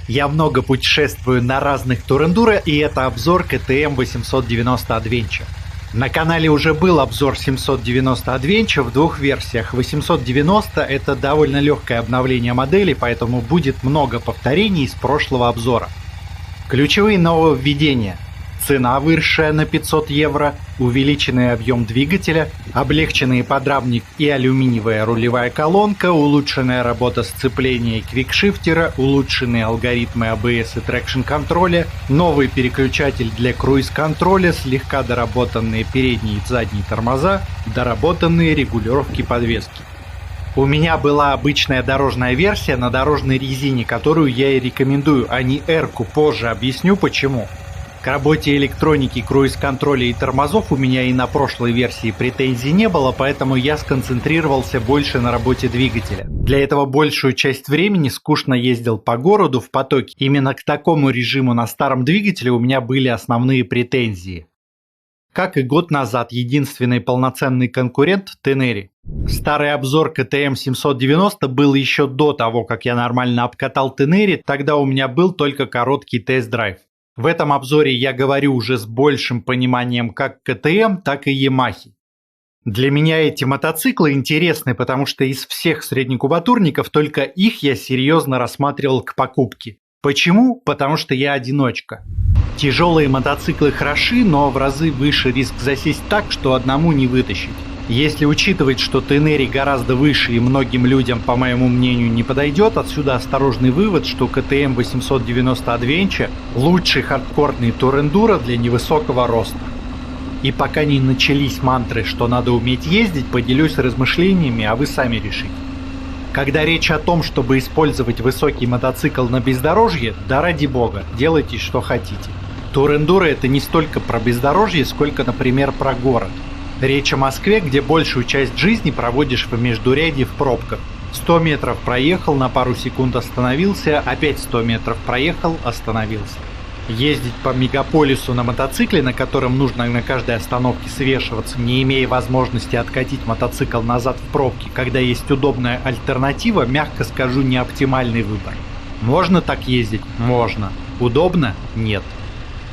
Я много путешествую на разных турендуро, и это обзор КТМ 890 Adventure. На канале уже был обзор 790 Adventure в двух версиях. 890 это довольно легкое обновление модели, поэтому будет много повторений из прошлого обзора. Ключевые нововведения. Цена, выросшая на 500 евро, увеличенный объем двигателя, облегченный подрамник и алюминиевая рулевая колонка, улучшенная работа сцепления и квикшифтера, улучшенные алгоритмы ABS и трекшн-контроля, новый переключатель для круиз-контроля, слегка доработанные передние и задние тормоза, доработанные регулировки подвески. У меня была обычная дорожная версия на дорожной резине, которую я и рекомендую, а не R-ку, позже объясню почему. К работе электроники, круиз-контроля и тормозов у меня и на прошлой версии претензий не было, поэтому я сконцентрировался больше на работе двигателя. Для этого большую часть времени скучно ездил по городу в потоке. Именно к такому режиму на старом двигателе у меня были основные претензии. Как и год назад, единственный полноценный конкурент – Tenere. Старый обзор КТМ 790 был еще до того, как я нормально обкатал Tenere, тогда у меня был только короткий тест-драйв. В этом обзоре я говорю уже с большим пониманием как КТМ, так и Yamaha. Для меня эти мотоциклы интересны, потому что из всех среднекубатурников только их я серьезно рассматривал к покупке. Почему? Потому что я одиночка. Тяжелые мотоциклы хороши, но в разы выше риск засесть так, что одному не вытащить. Если учитывать, что Tenere гораздо выше и многим людям, по моему мнению, не подойдет, отсюда осторожный вывод, что КТМ 890 Adventure – лучший хардкорный турендуро для невысокого роста. И пока не начались мантры, что надо уметь ездить, поделюсь размышлениями, а вы сами решите. Когда речь о том, чтобы использовать высокий мотоцикл на бездорожье, да ради бога, делайте что хотите. Турендуро – это не столько про бездорожье, сколько, например, про город. Речь о Москве, где большую часть жизни проводишь в междурядье в пробках. 100 метров проехал, на пару секунд остановился, опять 100 метров проехал, остановился. Ездить по мегаполису на мотоцикле, на котором нужно на каждой остановке свешиваться, не имея возможности откатить мотоцикл назад в пробке, когда есть удобная альтернатива, мягко скажу, не оптимальный выбор. Можно так ездить? Можно. Удобно? Нет.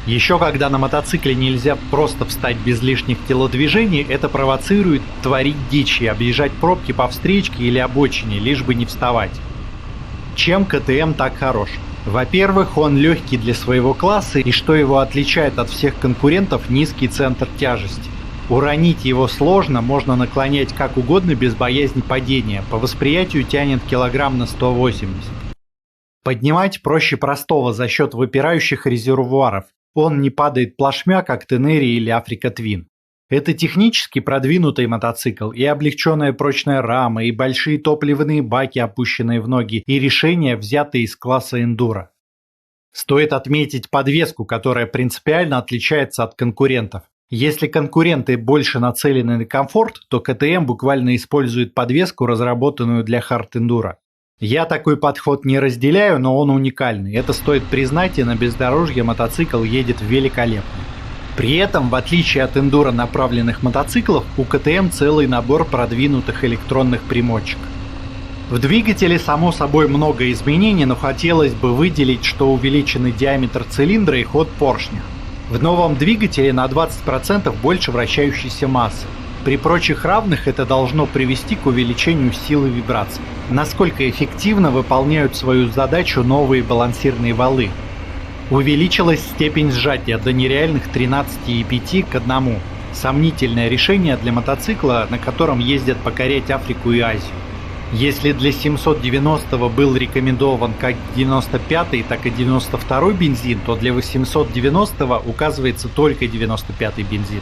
Еще когда на мотоцикле нельзя просто встать без лишних телодвижений, это провоцирует творить дичь и объезжать пробки по встречке или обочине, лишь бы не вставать. Чем КТМ так хорош? Во-первых, он легкий для своего класса, и что его отличает от всех конкурентов – низкий центр тяжести. Уронить его сложно, можно наклонять как угодно без боязни падения, по восприятию тянет килограмм на 180. Поднимать проще простого за счет выпирающих резервуаров. Он не падает плашмя, как Tenere или Africa Twin. Это технически продвинутый мотоцикл, и облегченная прочная рама, и большие топливные баки, опущенные в ноги, и решения, взятые из класса эндуро. Стоит отметить подвеску, которая принципиально отличается от конкурентов. Если конкуренты больше нацелены на комфорт, то КТМ буквально использует подвеску, разработанную для хард-эндуро. Я такой подход не разделяю, но он уникальный. Это стоит признать, и на бездорожье мотоцикл едет великолепно. При этом, в отличие от эндуро направленных мотоциклов, у КТМ целый набор продвинутых электронных примочек. В двигателе, само собой, много изменений, но хотелось бы выделить, что увеличенный диаметр цилиндра и ход поршня. В новом двигателе на 20% больше вращающейся массы. При прочих равных это должно привести к увеличению силы вибраций. Насколько эффективно выполняют свою задачу новые балансирные валы. Увеличилась степень сжатия до нереальных 13,5 к 1. Сомнительное решение для мотоцикла, на котором ездят покорять Африку и Азию. Если для 790 был рекомендован как 95-й, так и 92-й бензин, то для 890 указывается только 95-й бензин.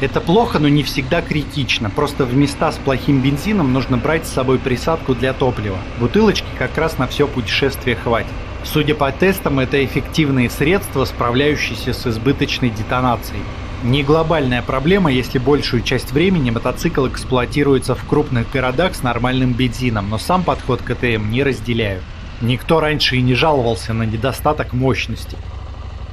Это плохо, но не всегда критично, просто в места с плохим бензином нужно брать с собой присадку для топлива. Бутылочки как раз на все путешествие хватит. Судя по тестам, это эффективные средства, справляющиеся с избыточной детонацией. Не глобальная проблема, если большую часть времени мотоцикл эксплуатируется в крупных городах с нормальным бензином, но сам подход к КТМ не разделяю. Никто раньше и не жаловался на недостаток мощности.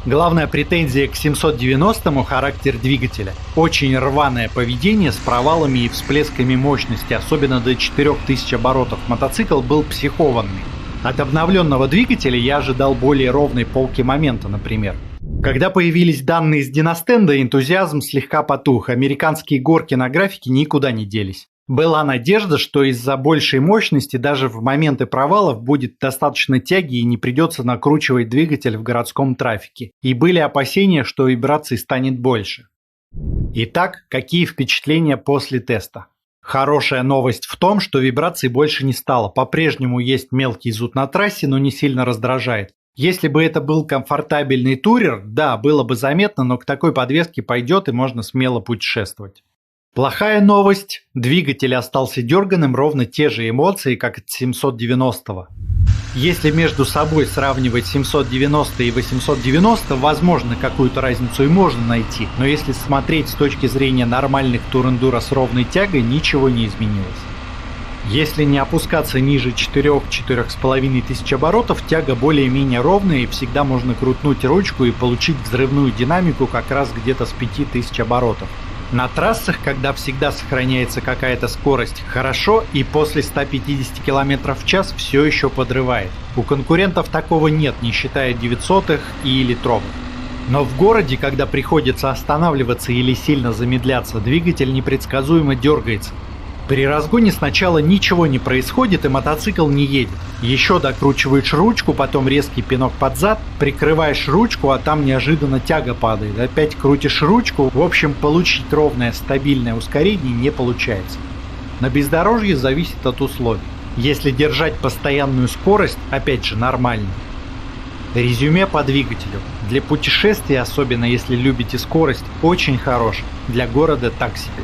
Главная претензия к 790-му – характер двигателя. Очень рваное поведение с провалами и всплесками мощности, особенно до 4000 оборотов. Мотоцикл был психованный. От обновленного двигателя я ожидал более ровной полки момента, например. Когда появились данные с Династенда, энтузиазм слегка потух, американские горки на графике никуда не делись. Была надежда, что из-за большей мощности даже в моменты провалов будет достаточно тяги и не придется накручивать двигатель в городском трафике. И были опасения, что вибраций станет больше. Итак, какие впечатления после теста? Хорошая новость в том, что вибраций больше не стало. По-прежнему есть мелкий зуд на трассе, но не сильно раздражает. Если бы это был комфортабельный турер, да, было бы заметно, но к такой подвеске пойдет и можно смело путешествовать. Плохая новость. Двигатель остался дерганым, ровно те же эмоции, как от 790-го. Если между собой сравнивать 790 и 890, возможно, какую-то разницу и можно найти, но если смотреть с точки зрения нормальных тур-эндуро с ровной тягой, ничего не изменилось. Если не опускаться ниже 4-4,5 тысяч оборотов, тяга более-менее ровная и всегда можно крутнуть ручку и получить взрывную динамику как раз где-то с 5000 оборотов. На трассах, когда всегда сохраняется какая-то скорость, хорошо, и после 150 км в час все еще подрывает. У конкурентов такого нет, не считая 900-х и литровых. Но в городе, когда приходится останавливаться или сильно замедляться, двигатель непредсказуемо дергается. При разгоне сначала ничего не происходит и мотоцикл не едет. Еще докручиваешь ручку, потом резкий пинок под зад, прикрываешь ручку, а там неожиданно тяга падает. Опять крутишь ручку, в общем, получить ровное стабильное ускорение не получается. На бездорожье зависит от условий. Если держать постоянную скорость, опять же нормально. Резюме по двигателю. Для путешествий, особенно если любите скорость, очень хорош. Для города так себе.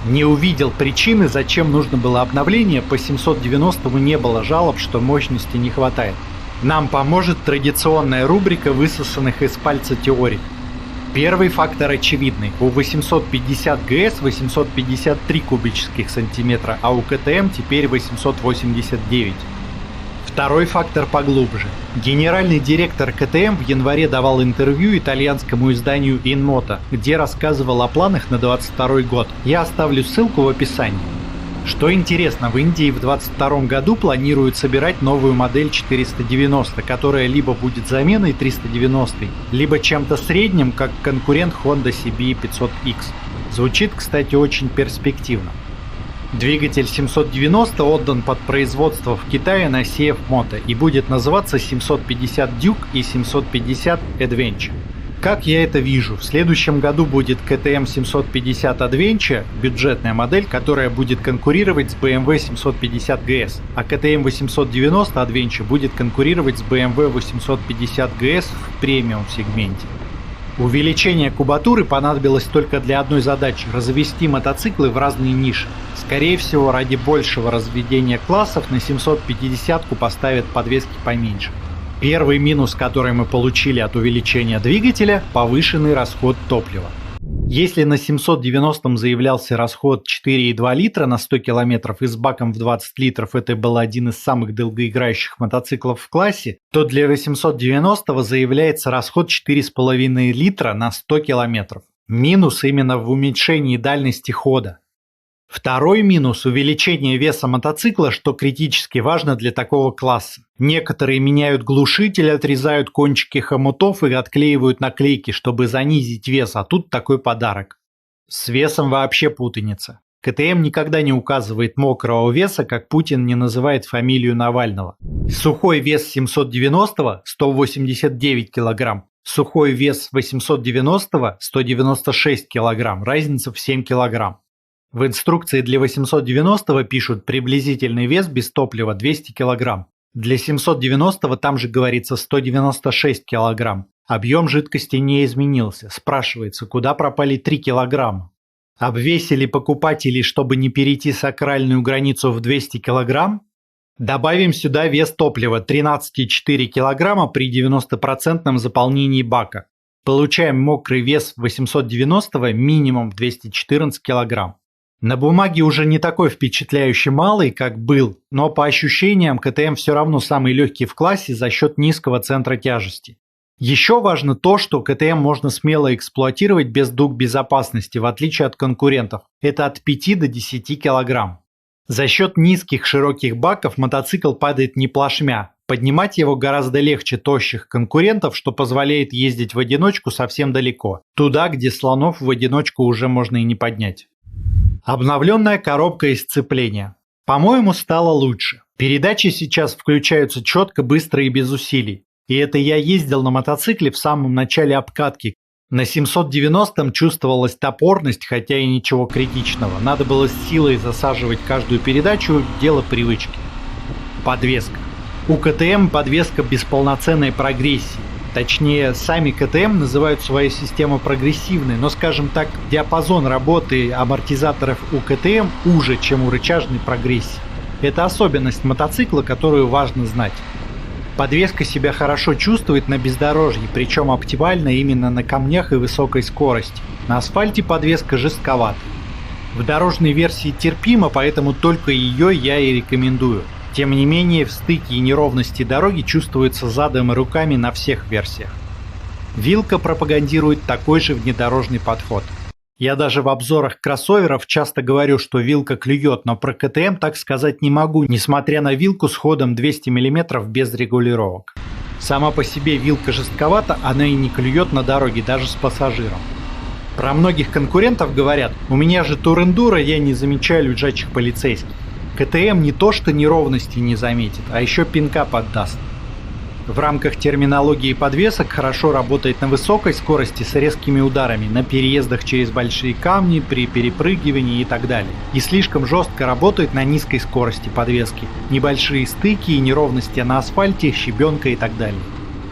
Не увидел причины, зачем нужно было обновление, по 790-му не было жалоб, что мощности не хватает. Нам поможет традиционная рубрика высосанных из пальца теорий. Первый фактор очевидный. У 850 ГС 853 кубических сантиметра, а у КТМ теперь 889. Второй фактор поглубже. Генеральный директор КТМ в январе давал интервью итальянскому изданию InMoto, где рассказывал о планах на 2022 год. Я оставлю ссылку в описании. Что интересно, в Индии в 2022 году планируют собирать новую модель 490, которая либо будет заменой 390, либо чем-то средним, как конкурент Honda CB500X. Звучит, кстати, очень перспективно. Двигатель 790 отдан под производство в Китае на CF Moto и будет называться 750 Duke и 750 Adventure. Как я это вижу, в следующем году будет KTM 750 Adventure, бюджетная модель, которая будет конкурировать с BMW 750 GS, а KTM 890 Adventure будет конкурировать с BMW 850 GS в премиум сегменте. Увеличение кубатуры понадобилось только для одной задачи – развести мотоциклы в разные ниши. Скорее всего, ради большего разведения классов на 750-ку поставят подвески поменьше. Первый минус, который мы получили от увеличения двигателя – повышенный расход топлива. Если на 790-м заявлялся расход 4,2 литра на 100 км и с баком в 20 литров это был один из самых долгоиграющих мотоциклов в классе, то для 890-го заявляется расход 4,5 литра на 100 км. Минус именно в уменьшении дальности хода. Второй минус – увеличение веса мотоцикла, что критически важно для такого класса. Некоторые меняют глушитель, отрезают кончики хомутов и отклеивают наклейки, чтобы занизить вес, а тут такой подарок. С весом вообще путаница. КТМ никогда не указывает мокрого веса, как Путин не называет фамилию Навального. Сухой вес 790-го – 189 кг. Сухой вес 890-го – 196 кг. Разница в 7 кг. В инструкции для 890-го пишут приблизительный вес без топлива 200 кг. Для 790-го там же говорится 196 кг. Объем жидкости не изменился. Спрашивается, куда пропали 3 кг? Обвесили покупателей, чтобы не перейти сакральную границу в 200 кг? Добавим сюда вес топлива 13,4 кг при 90% заполнении бака. Получаем мокрый вес 890-го минимум 214 кг. На бумаге уже не такой впечатляющий малый, как был, но по ощущениям КТМ все равно самый легкий в классе за счет низкого центра тяжести. Еще важно то, что КТМ можно смело эксплуатировать без дуг безопасности, в отличие от конкурентов. Это от 5 до 10 кг. За счет низких широких баков мотоцикл падает не плашмя. Поднимать его гораздо легче тощих конкурентов, что позволяет ездить в одиночку совсем далеко. Туда, где слонов в одиночку уже можно и не поднять. Обновленная коробка и сцепление. По-моему, стало лучше. Передачи сейчас включаются четко, быстро и без усилий. И это я ездил на мотоцикле в самом начале обкатки. На 790-м чувствовалась топорность, хотя и ничего критичного. Надо было с силой засаживать каждую передачу, дело привычки. Подвеска. У КТМ подвеска без полноценной прогрессии. Точнее, сами КТМ называют свою систему прогрессивной, но, скажем так, диапазон работы амортизаторов у КТМ уже, чем у рычажной прогрессии. Это особенность мотоцикла, которую важно знать. Подвеска себя хорошо чувствует на бездорожье, причем оптимально именно на камнях и высокой скорости. На асфальте подвеска жестковата. В дорожной версии терпимо, поэтому только ее я и рекомендую. Тем не менее, в стыке и неровности дороги чувствуется задом и руками на всех версиях. Вилка пропагандирует такой же внедорожный подход. Я даже в обзорах кроссоверов часто говорю, что вилка клюет, но про КТМ так сказать не могу, несмотря на вилку с ходом 200 мм без регулировок. Сама по себе вилка жестковата, она и не клюет на дороге, даже с пассажиром. Про многих конкурентов говорят: у меня же тур-эндуро, я не замечаю лежачих полицейских. КТМ не то что неровности не заметит, а еще пинка поддаст. В рамках терминологии подвесок хорошо работает на высокой скорости с резкими ударами, на переездах через большие камни, при перепрыгивании и так далее. И слишком жестко работает на низкой скорости подвески. Небольшие стыки и неровности на асфальте, щебенка и так далее.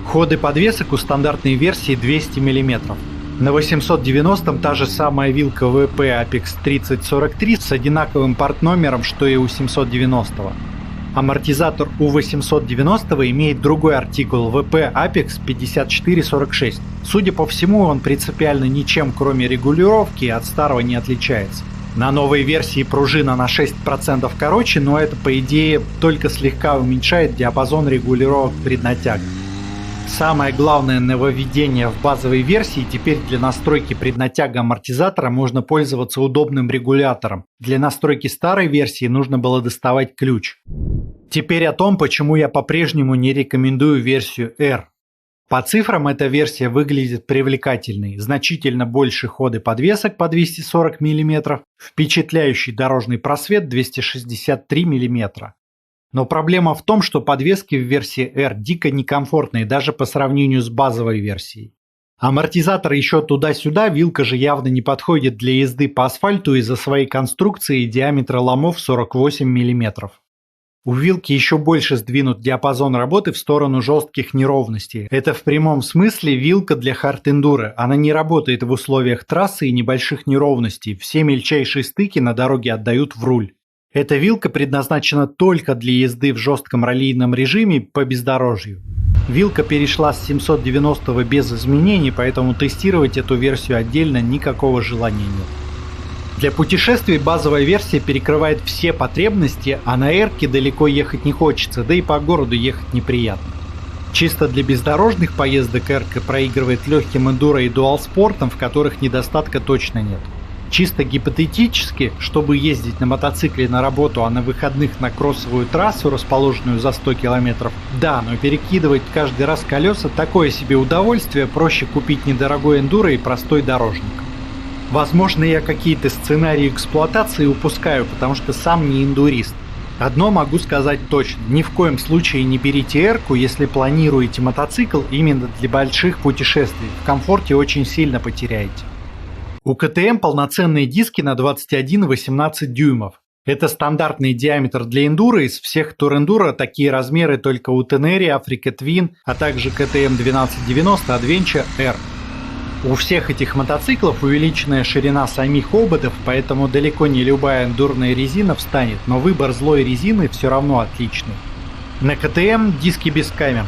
Ходы подвесок у стандартной версии 200 мм. На 890-м та же самая вилка VP Apex 3043 с одинаковым партномером, что и у 790-го. Амортизатор у 890-го имеет другой артикул VP Apex 5446. Судя по всему, он принципиально ничем, кроме регулировки, от старого не отличается. На новой версии пружина на 6% короче, но это, по идее, только слегка уменьшает диапазон регулировок преднатяга. Самое главное нововведение в базовой версии: теперь для настройки преднатяга амортизатора можно пользоваться удобным регулятором. Для настройки старой версии нужно было доставать ключ. Теперь о том, почему я по-прежнему не рекомендую версию R. По цифрам эта версия выглядит привлекательной. Значительно больше ходы подвесок по 240 мм, впечатляющий дорожный просвет 263 мм. Но проблема в том, что подвески в версии R дико некомфортные даже по сравнению с базовой версией. Амортизатор еще туда-сюда, вилка же явно не подходит для езды по асфальту из-за своей конструкции и диаметра ломов 48 мм. У вилки еще больше сдвинут диапазон работы в сторону жестких неровностей. Это в прямом смысле вилка для хард-эндуро. Она не работает в условиях трассы и небольших неровностей. Все мельчайшие стыки на дороге отдают в руль. Эта вилка предназначена только для езды в жестком раллийном режиме по бездорожью. Вилка перешла с 790 без изменений, поэтому тестировать эту версию отдельно никакого желания нет. Для путешествий базовая версия перекрывает все потребности, а на R-ке далеко ехать не хочется, да и по городу ехать неприятно. Чисто для бездорожных поездок R-ка проигрывает легким эндуро и дуалспортам, в которых недостатка точно нет. Чисто гипотетически, чтобы ездить на мотоцикле на работу, а на выходных на кроссовую трассу, расположенную за 100 км, да, но перекидывать каждый раз колеса – такое себе удовольствие, проще купить недорогой эндуро и простой дорожник. Возможно, я какие-то сценарии эксплуатации упускаю, потому что сам не эндурист. Одно могу сказать точно: ни в коем случае не берите R-ку, если планируете мотоцикл именно для больших путешествий, в комфорте очень сильно потеряете. У КТМ полноценные диски на 21 и 18 дюймов. Это стандартный диаметр для эндуро, из всех тур-эндуро такие размеры только у Tenere, Africa Twin, а также КТМ 1290, Adventure R. У всех этих мотоциклов увеличенная ширина самих ободов, поэтому далеко не любая эндурная резина встанет, но выбор злой резины все равно отличный. На КТМ диски бескамерные.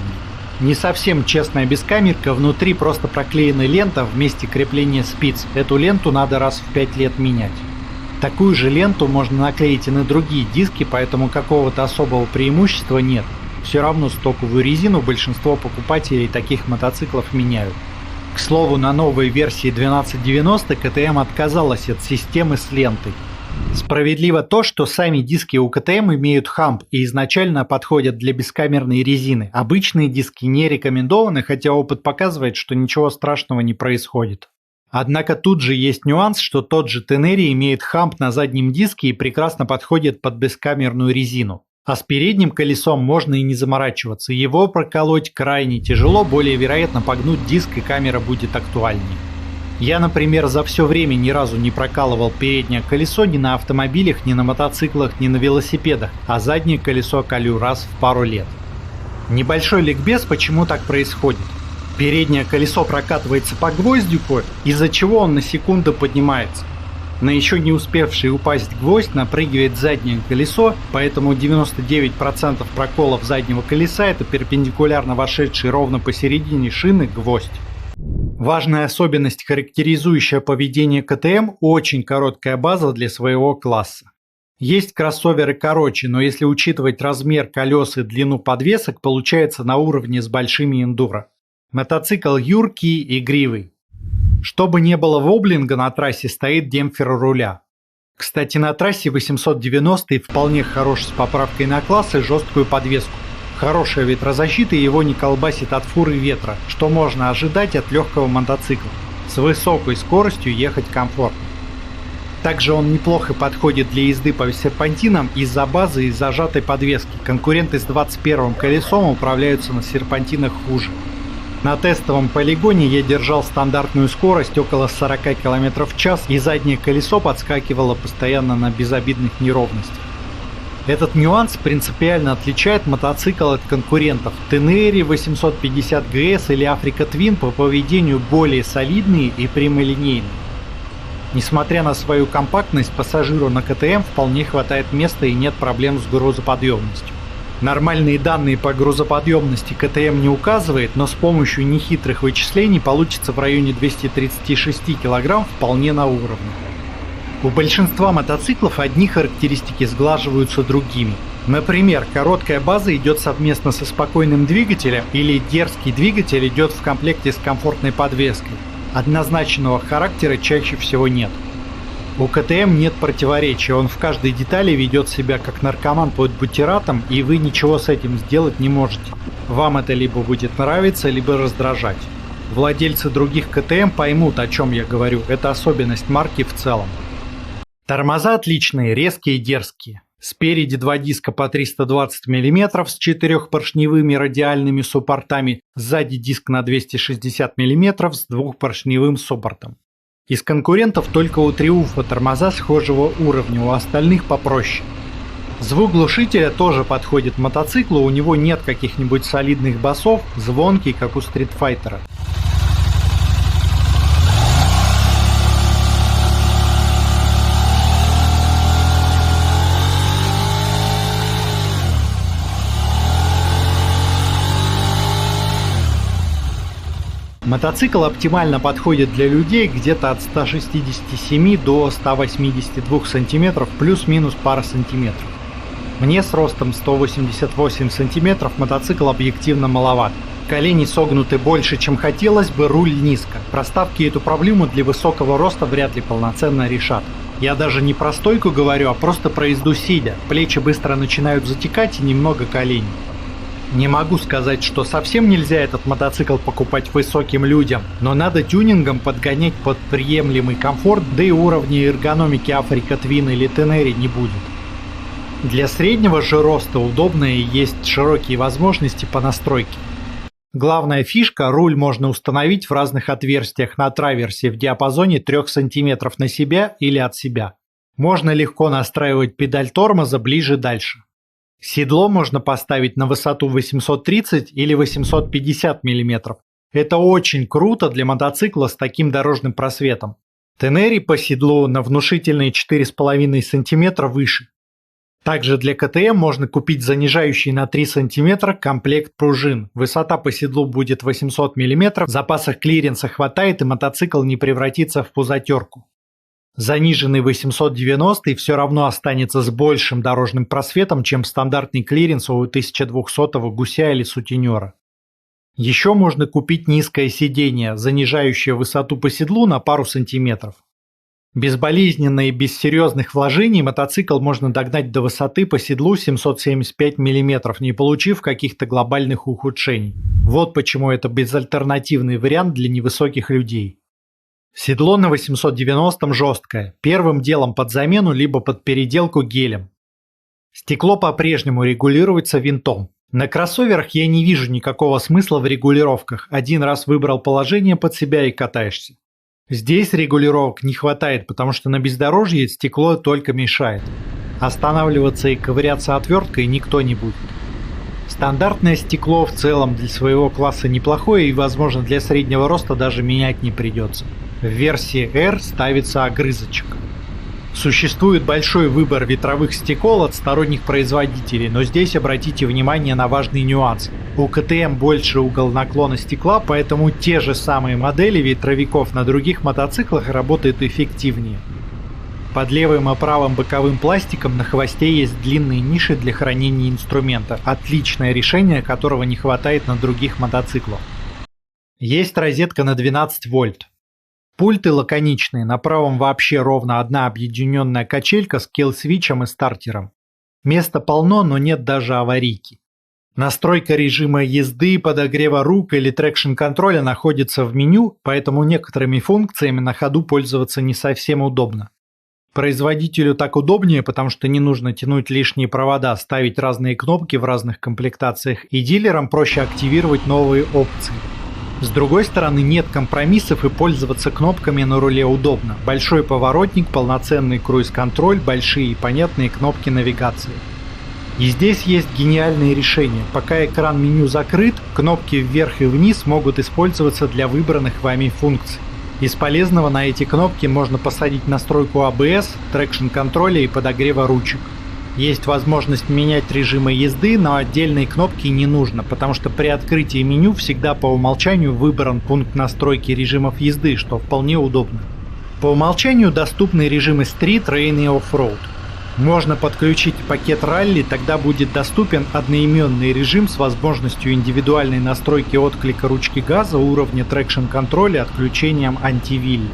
Не совсем честная бескамерка, внутри просто проклеена лента в месте крепления спиц. Эту ленту надо раз в 5 лет менять. Такую же ленту можно наклеить и на другие диски, поэтому какого-то особого преимущества нет. Все равно стоковую резину большинство покупателей таких мотоциклов меняют. К слову, на новой версии 1290 КТМ отказалась от системы с лентой. Справедливо то, что сами диски у КТМ имеют хамп и изначально подходят для бескамерной резины. Обычные диски не рекомендованы, хотя опыт показывает, что ничего страшного не происходит. Однако тут же есть нюанс, что тот же Teneri имеет хамп на заднем диске и прекрасно подходит под бескамерную резину. А с передним колесом можно и не заморачиваться, его проколоть крайне тяжело, более вероятно погнуть диск и камера будет актуальнее. Я, например, за все время ни разу не прокалывал переднее колесо ни на автомобилях, ни на мотоциклах, ни на велосипедах, а заднее колесо колю раз в пару лет. Небольшой ликбез, почему так происходит. Переднее колесо прокатывается по гвоздику, из-за чего он на секунду поднимается. На еще не успевший упасть гвоздь напрыгивает заднее колесо, поэтому 99% проколов заднего колеса это перпендикулярно вошедший ровно посередине шины гвоздь. Важная особенность, характеризующая поведение КТМ – очень короткая база для своего класса. Есть кроссоверы короче, но если учитывать размер колес и длину подвесок, получается на уровне с большими эндуро. Мотоцикл юркий, игривый. Чтобы не было воблинга, на трассе стоит демпфер руля. Кстати, на трассе 890 вполне хорош с поправкой на класс и жесткую подвеску. Хорошая ветрозащита, его не колбасит от фуры ветра, что можно ожидать от легкого мотоцикла. С высокой скоростью ехать комфортно. Также он неплохо подходит для езды по серпантинам из-за базы и зажатой подвески. Конкуренты с 21-м колесом управляются на серпантинах хуже. На тестовом полигоне я держал стандартную скорость около 40 км в час, и заднее колесо подскакивало постоянно на безобидных неровностях. Этот нюанс принципиально отличает мотоцикл от конкурентов. Teneri 850 GS или Africa Twin по поведению более солидные и прямолинейные. Несмотря на свою компактность, пассажиру на КТМ вполне хватает места и нет проблем с грузоподъемностью. Нормальные данные по грузоподъемности КТМ не указывает, но с помощью нехитрых вычислений получится в районе 236 кг вполне на уровне. У большинства мотоциклов одни характеристики сглаживаются другими. Например, короткая база идет совместно со спокойным двигателем или дерзкий двигатель идет в комплекте с комфортной подвеской. Однозначного характера чаще всего нет. У КТМ нет противоречия, он в каждой детали ведет себя как наркоман под бутератом, и вы ничего с этим сделать не можете. Вам это либо будет нравиться, либо раздражать. Владельцы других КТМ поймут, о чем я говорю, это особенность марки в целом. Тормоза отличные, резкие и дерзкие. Спереди два диска по 320 мм с 4-поршневыми радиальными суппортами, сзади диск на 260 мм с 2-поршневым суппортом. Из конкурентов только у Триумфа тормоза схожего уровня, у остальных попроще. Звук глушителя тоже подходит мотоциклу, у него нет каких-нибудь солидных басов, звонкий, как у стритфайтера. Мотоцикл оптимально подходит для людей где-то от 167 до 182 см плюс-минус пара сантиметров. Мне с ростом 188 см мотоцикл объективно маловат. Колени согнуты больше, чем хотелось бы, руль низко. Проставки эту проблему для высокого роста вряд ли полноценно решат. Я даже не про стойку говорю, а просто про езду сидя. Плечи быстро начинают затекать и немного коленей. Не могу сказать, что совсем нельзя этот мотоцикл покупать высоким людям, но надо тюнингом подгонять под приемлемый комфорт, да и уровня эргономики Africa Twin или Teneri не будет. Для среднего же роста удобно и есть широкие возможности по настройке. Главная фишка – руль можно установить в разных отверстиях на траверсе в диапазоне 3 см на себя или от себя. Можно легко настраивать педаль тормоза ближе-дальше. Седло можно поставить на высоту 830 или 850 мм. Это очень круто для мотоцикла с таким дорожным просветом. Teneri по седлу на внушительные 4,5 см выше. Также для КТМ можно купить занижающий на 3 см комплект пружин. Высота по седлу будет 800 мм, запаса клиренса хватает и мотоцикл не превратится в пузатерку. Заниженный 890 все равно останется с большим дорожным просветом, чем стандартный клиренс у 1200 гуся или сутенера. Еще можно купить низкое сиденье, занижающее высоту по седлу на пару сантиметров. Безболезненно и без серьезных вложений мотоцикл можно догнать до высоты по седлу 775 мм, не получив каких-то глобальных ухудшений. Вот почему это безальтернативный вариант для невысоких людей. Седло на 890 жесткое, первым делом под замену либо под переделку гелем. Стекло по-прежнему регулируется винтом. На кроссоверах я не вижу никакого смысла в регулировках, один раз выбрал положение под себя и катаешься. Здесь регулировок не хватает, потому что на бездорожье стекло только мешает. Останавливаться и ковыряться отверткой никто не будет. Стандартное стекло в целом для своего класса неплохое и, возможно, для среднего роста даже менять не придется. В версии R ставится огрызочек. Существует большой выбор ветровых стекол от сторонних производителей, но здесь обратите внимание на важный нюанс. У КТМ больше угол наклона стекла, поэтому те же самые модели ветровиков на других мотоциклах работают эффективнее. Под левым и правым боковым пластиком на хвосте есть длинные ниши для хранения инструмента, отличное решение, которого не хватает на других мотоциклах. Есть розетка на 12 вольт. Пульты лаконичные, на правом вообще ровно одна объединенная качелька с килл-свитчем и стартером. Места полно, но нет даже аварийки. Настройка режима езды, подогрева рук или трекшн-контроля находится в меню, поэтому некоторыми функциями на ходу пользоваться не совсем удобно. Производителю так удобнее, потому что не нужно тянуть лишние провода, ставить разные кнопки в разных комплектациях, и дилерам проще активировать новые опции. С другой стороны, нет компромиссов и пользоваться кнопками на руле удобно. Большой поворотник, полноценный круиз-контроль, большие и понятные кнопки навигации. И здесь есть гениальные решения. Пока экран меню закрыт, кнопки вверх и вниз могут использоваться для выбранных вами функций. Из полезного на эти кнопки можно посадить настройку ABS, трекшн-контроля и подогрева ручек. Есть возможность менять режимы езды, но отдельные кнопки не нужно, потому что при открытии меню всегда по умолчанию выбран пункт настройки режимов езды, что вполне удобно. По умолчанию доступны режимы Street, Rain и Off-Road. Можно подключить пакет ралли, тогда будет доступен одноименный режим с возможностью индивидуальной настройки отклика ручки газа, уровня трекшн-контроля, отключением антивилли.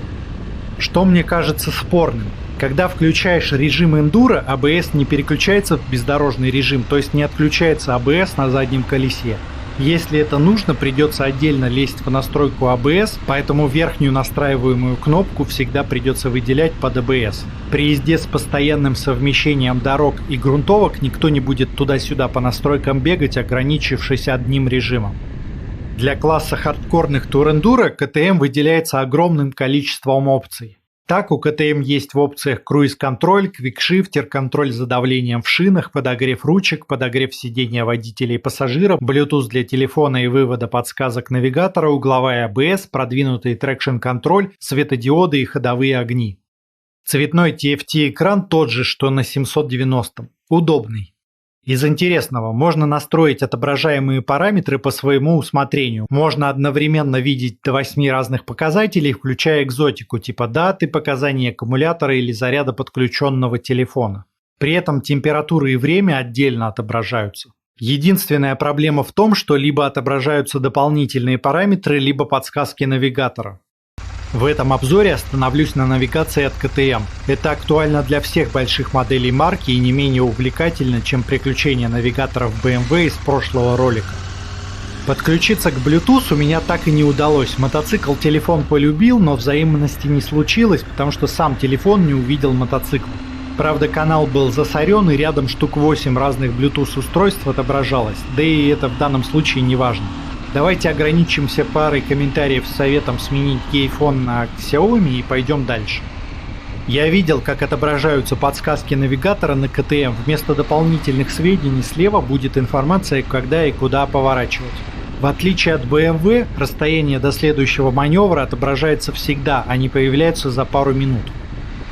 Что мне кажется спорным? Когда включаешь режим эндуро, ABS не переключается в бездорожный режим, то есть не отключается ABS на заднем колесе. Если это нужно, придется отдельно лезть в настройку ABS, поэтому верхнюю настраиваемую кнопку всегда придется выделять под ABS. При езде с постоянным совмещением дорог и грунтовок никто не будет туда-сюда по настройкам бегать, ограничившись одним режимом. Для класса хардкорных тур-эндуро КТМ выделяется огромным количеством опций. Так, у КТМ есть в опциях круиз-контроль, квикшифтер, контроль за давлением в шинах, подогрев ручек, подогрев сидения водителя и пассажиров, Bluetooth для телефона и вывода подсказок навигатора, угловая ABS, продвинутый трекшн-контроль, светодиоды и ходовые огни. Цветной TFT-экран тот же, что на 790. Удобный. Из интересного, можно настроить отображаемые параметры по своему усмотрению. Можно одновременно видеть до 8 разных показателей, включая экзотику, типа даты, показания аккумулятора или заряда подключенного телефона. При этом температура и время отдельно отображаются. Единственная проблема в том, что либо отображаются дополнительные параметры, либо подсказки навигатора. В этом обзоре остановлюсь на навигации от КТМ. Это актуально для всех больших моделей марки и не менее увлекательно, чем приключения навигаторов BMW из прошлого ролика. Подключиться к Bluetooth у меня так и не удалось. Мотоцикл телефон полюбил, но взаимности не случилось, потому что сам телефон не увидел мотоцикл. Правда, канал был засорен и рядом штук 8 разных Bluetooth устройств отображалось, да и это в данном случае не важно. Давайте ограничимся парой комментариев с советом сменить гейфон на Xiaomi и пойдем дальше. Я видел, как отображаются подсказки навигатора на КТМ. Вместо дополнительных сведений слева будет информация, когда и куда поворачивать. В отличие от BMW, расстояние до следующего маневра отображается всегда, а не появляется за пару минут.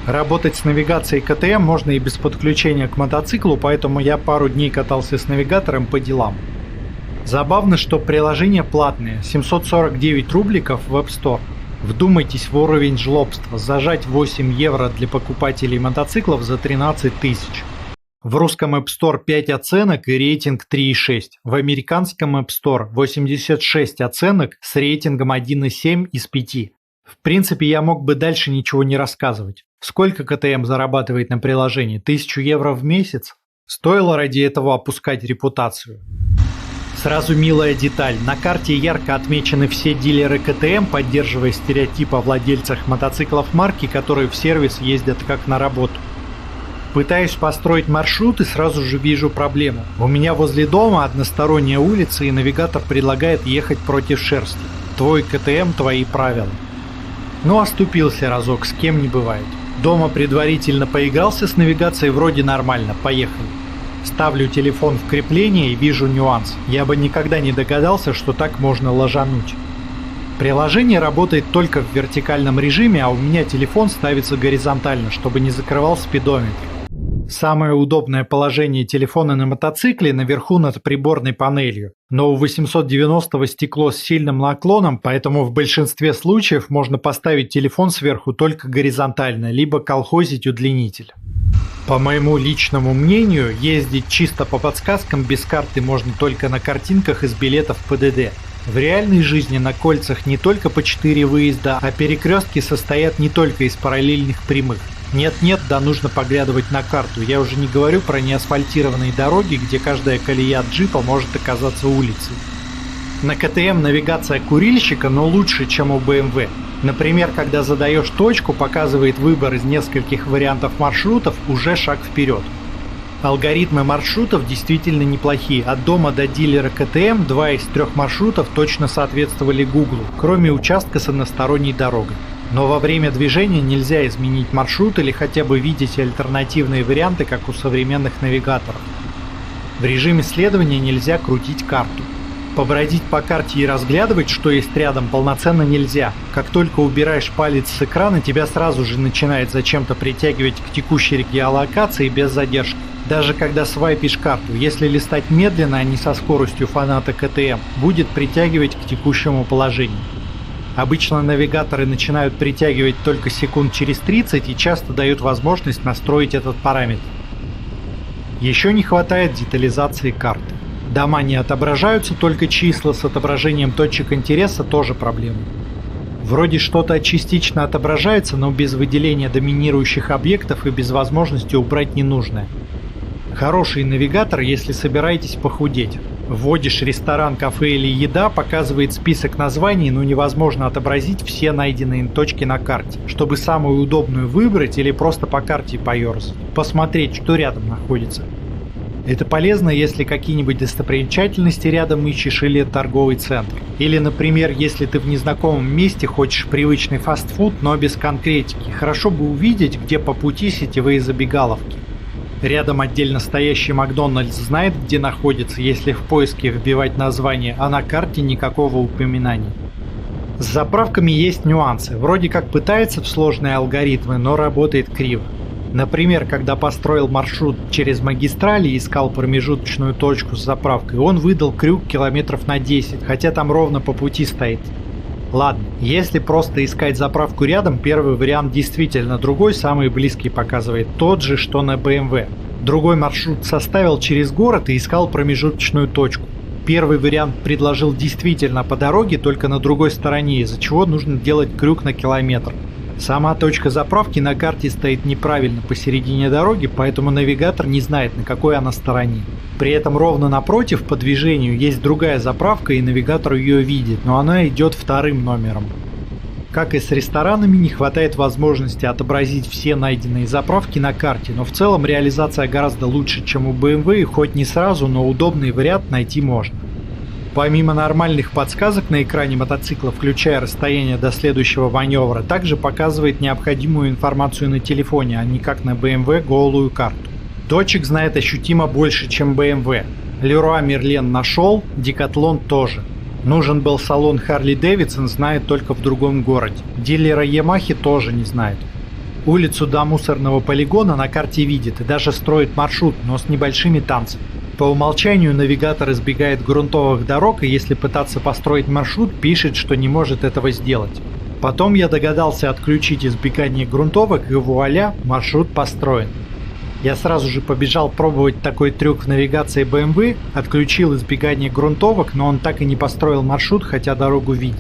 Работать с навигацией КТМ можно и без подключения к мотоциклу, поэтому я пару дней катался с навигатором по делам. Забавно, что приложение платное, 749 рубликов в App Store. Вдумайтесь в уровень жлобства, зажать 8 евро для покупателей мотоциклов за 13 тысяч. В русском App Store 5 оценок и рейтинг 3,6. В американском App Store 86 оценок с рейтингом 1,7 из 5. В принципе, я мог бы дальше ничего не рассказывать. Сколько КТМ зарабатывает на приложении? 1000 евро в месяц? Стоило ради этого опускать репутацию? Сразу милая деталь. На карте ярко отмечены все дилеры КТМ, поддерживая стереотип о владельцах мотоциклов марки, которые в сервис ездят как на работу. Пытаюсь построить маршрут и сразу же вижу проблему. У меня возле дома односторонняя улица, и навигатор предлагает ехать против шерсти. Твой КТМ, твои правила. Ну, оступился разок, с кем не бывает. Дома предварительно поигрался с навигацией, вроде нормально, поехали. Ставлю телефон в крепление и вижу нюанс. Я бы никогда не догадался, что так можно ложануть. Приложение работает только в вертикальном режиме, а у меня телефон ставится горизонтально, чтобы не закрывал спидометр. Самое удобное положение телефона на мотоцикле наверху над приборной панелью, но у 890 стекло с сильным наклоном, поэтому в большинстве случаев можно поставить телефон сверху только горизонтально, либо колхозить удлинитель. По моему личному мнению, ездить чисто по подсказкам без карты можно только на картинках из билетов ПДД. В реальной жизни на кольцах не только по 4 выезда, а перекрестки состоят не только из параллельных прямых. Нет-нет, да нужно поглядывать на карту. Я уже не говорю про неасфальтированные дороги, где каждая колея от джипа может оказаться улицей. На КТМ навигация курильщика, но лучше, чем у BMW. Например, когда задаешь точку, показывает выбор из нескольких вариантов маршрутов, уже шаг вперед. Алгоритмы маршрутов действительно неплохие. От дома до дилера КТМ 2 из 3 маршрутов точно соответствовали Гуглу, кроме участка с односторонней дорогой. Но во время движения нельзя изменить маршрут или хотя бы видеть альтернативные варианты, как у современных навигаторов. В режиме следования нельзя крутить карту. Побродить по карте и разглядывать, что есть рядом, полноценно нельзя. Как только убираешь палец с экрана, тебя сразу же начинает зачем-то притягивать к текущей геолокации без задержки. Даже когда свайпишь карту, если листать медленно, а не со скоростью фаната КТМ, будет притягивать к текущему положению. Обычно навигаторы начинают притягивать только секунд через 30 и часто дают возможность настроить этот параметр. Еще не хватает детализации карты. Дома не отображаются, только числа с отображением точек интереса тоже проблема. Вроде что-то частично отображается, но без выделения доминирующих объектов и без возможности убрать ненужное. Хороший навигатор, если собираетесь похудеть. Вводишь ресторан, кафе или еда, показывает список названий, но невозможно отобразить все найденные точки на карте, чтобы самую удобную выбрать или просто по карте поерзать, посмотреть, что рядом находится. Это полезно, если какие-нибудь достопримечательности рядом ищешь или торговый центр. Или, например, если ты в незнакомом месте хочешь привычный фастфуд, но без конкретики. Хорошо бы увидеть, где по пути сетевые забегаловки. Рядом отдельно стоящий Макдональдс знает, где находится, если в поиске вбивать название, а на карте никакого упоминания. С заправками есть нюансы. Вроде как пытается в сложные алгоритмы, но работает криво. Например, когда построил маршрут через магистрали и искал промежуточную точку с заправкой, он выдал крюк километров на 10, хотя там ровно по пути стоит. Ладно, если просто искать заправку рядом, первый вариант действительно другой, самый близкий показывает тот же, что на BMW. Другой маршрут составил через город и искал промежуточную точку. Первый вариант предложил действительно по дороге, только на другой стороне, из-за чего нужно делать крюк на километр. Сама точка заправки на карте стоит неправильно посередине дороги, поэтому навигатор не знает, на какой она стороне. При этом ровно напротив по движению есть другая заправка, и навигатор ее видит, но она идет вторым номером. Как и с ресторанами, не хватает возможности отобразить все найденные заправки на карте, но в целом реализация гораздо лучше, чем у BMW, и хоть не сразу, но удобный вариант найти можно. Помимо нормальных подсказок на экране мотоцикла, включая расстояние до следующего маневра, также показывает необходимую информацию на телефоне, а не как на BMW голую карту. Точек знает ощутимо больше, чем BMW. Leroy Merlin нашел, Decathlon тоже. Нужен был салон Harley Davidson, знает только в другом городе. Дилера Yamaha тоже не знает. Улицу до мусорного полигона на карте видит и даже строит маршрут, но с небольшими танцами. По умолчанию навигатор избегает грунтовых дорог, и если пытаться построить маршрут, пишет, что не может этого сделать. Потом я догадался отключить избегание грунтовок, и вуаля, маршрут построен. Я сразу же побежал пробовать такой трюк в навигации BMW, отключил избегание грунтовок, но он так и не построил маршрут, хотя дорогу видит.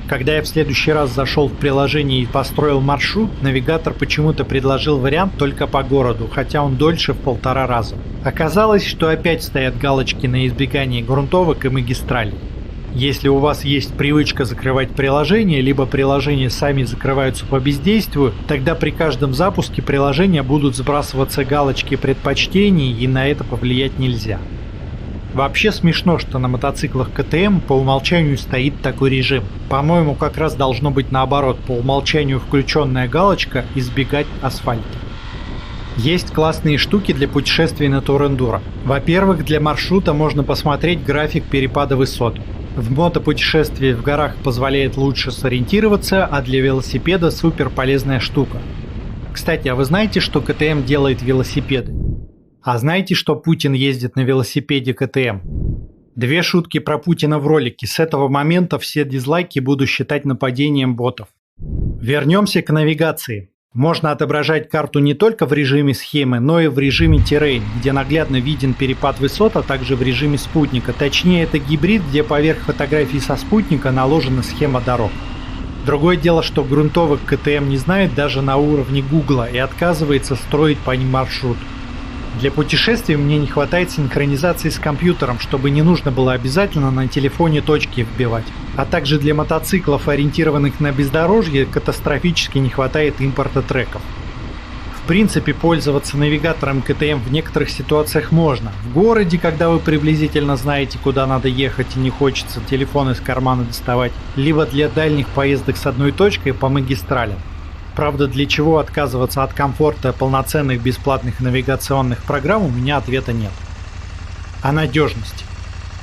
Когда я в следующий раз зашел в приложение и построил маршрут, навигатор почему-то предложил вариант только по городу, хотя он дольше в 1,5 раза. Оказалось, что опять стоят галочки на избегание грунтовок и магистралей. Если у вас есть привычка закрывать приложение, либо приложения сами закрываются по бездействию, тогда при каждом запуске приложения будут сбрасываться галочки предпочтений, и на это повлиять нельзя. Вообще смешно, что на мотоциклах КТМ по умолчанию стоит такой режим. По-моему, как раз должно быть наоборот, по умолчанию включенная галочка «Избегать асфальта». Есть классные штуки для путешествий на турендуро. Во-первых, для маршрута можно посмотреть график перепада высот. В мотопутешествии в горах позволяет лучше сориентироваться, а для велосипеда супер полезная штука. Кстати, а вы знаете, что КТМ делает велосипеды? А знаете, что Путин ездит на велосипеде КТМ? 2 шутки про Путина в ролике. С этого момента все дизлайки буду считать нападением ботов. Вернемся к навигации. Можно отображать карту не только в режиме схемы, но и в режиме террейн, где наглядно виден перепад высот, а также в режиме спутника. Точнее, это гибрид, где поверх фотографий со спутника наложена схема дорог. Другое дело, что грунтовок КТМ не знает даже на уровне Гугла и отказывается строить по ним маршрут. Для путешествий мне не хватает синхронизации с компьютером, чтобы не нужно было обязательно на телефоне точки вбивать. А также для мотоциклов, ориентированных на бездорожье, катастрофически не хватает импорта треков. В принципе, пользоваться навигатором КТМ в некоторых ситуациях можно. В городе, когда вы приблизительно знаете, куда надо ехать и не хочется телефон из кармана доставать, либо для дальних поездок с одной точкой по магистралям. Правда, для чего отказываться от комфорта полноценных бесплатных навигационных программ, у меня ответа нет. О надежности.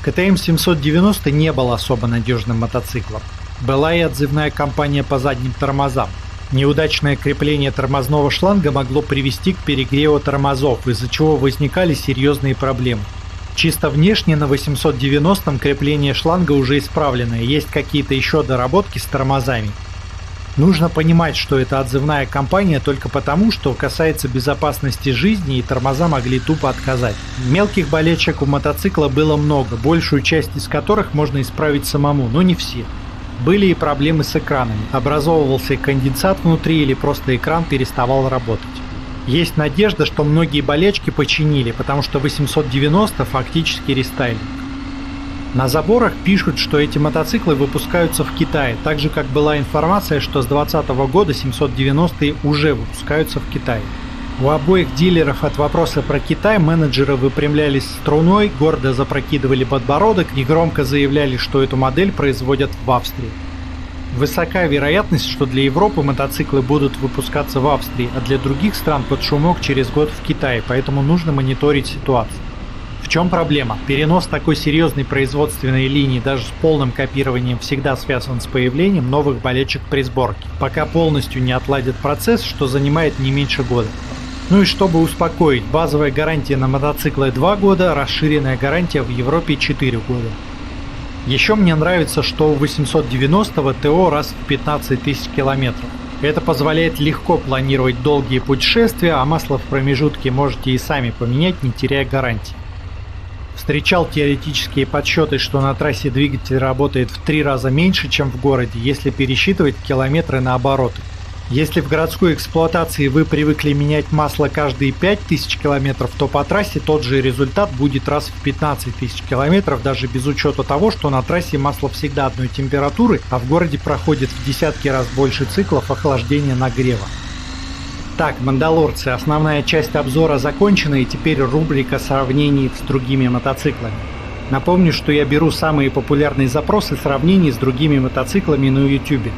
КТМ 790 не был особо надежным мотоциклом. Была и отзывная кампания по задним тормозам. Неудачное крепление тормозного шланга могло привести к перегреву тормозов, из-за чего возникали серьезные проблемы. Чисто внешне на 890 крепление шланга уже исправлено, и есть какие-то еще доработки с тормозами. Нужно понимать, что это отзывная кампания только потому, что касается безопасности жизни, и тормоза могли тупо отказать. Мелких болячек у мотоцикла было много, большую часть из которых можно исправить самому, но не все. Были и проблемы с экранами. Образовывался конденсат внутри или просто экран переставал работать. Есть надежда, что многие болячки починили, потому что 890 фактически рестайлинг. На заборах пишут, что эти мотоциклы выпускаются в Китае, так же как была информация, что с 2020 года 790 уже выпускаются в Китае. У обоих дилеров от вопроса про Китай менеджеры выпрямлялись струной, гордо запрокидывали подбородок и громко заявляли, что эту модель производят в Австрии. Высока вероятность, что для Европы мотоциклы будут выпускаться в Австрии, а для других стран под шумок через год в Китае, поэтому нужно мониторить ситуацию. В чем проблема? Перенос такой серьезной производственной линии даже с полным копированием всегда связан с появлением новых болячек при сборке, пока полностью не отладят процесс, что занимает не меньше года. Ну и чтобы успокоить, базовая гарантия на мотоциклы 2 года, расширенная гарантия в Европе 4 года. Еще мне нравится, что у 890 ТО раз в 15 тысяч километров. Это позволяет легко планировать долгие путешествия, а масло в промежутке можете и сами поменять, не теряя гарантии. Встречал теоретические подсчеты, что на трассе двигатель работает в 3 раза меньше, чем в городе, если пересчитывать километры на обороты. Если в городской эксплуатации вы привыкли менять масло каждые 5000 километров, то по трассе тот же результат будет раз в 15 тысяч километров, даже без учета того, что на трассе масло всегда одной температуры, а в городе проходит в десятки раз больше циклов охлаждения-нагрева. Так, мандалорцы, основная часть обзора закончена, и теперь рубрика сравнений с другими мотоциклами. Напомню, что я беру самые популярные запросы сравнений с другими мотоциклами на YouTube.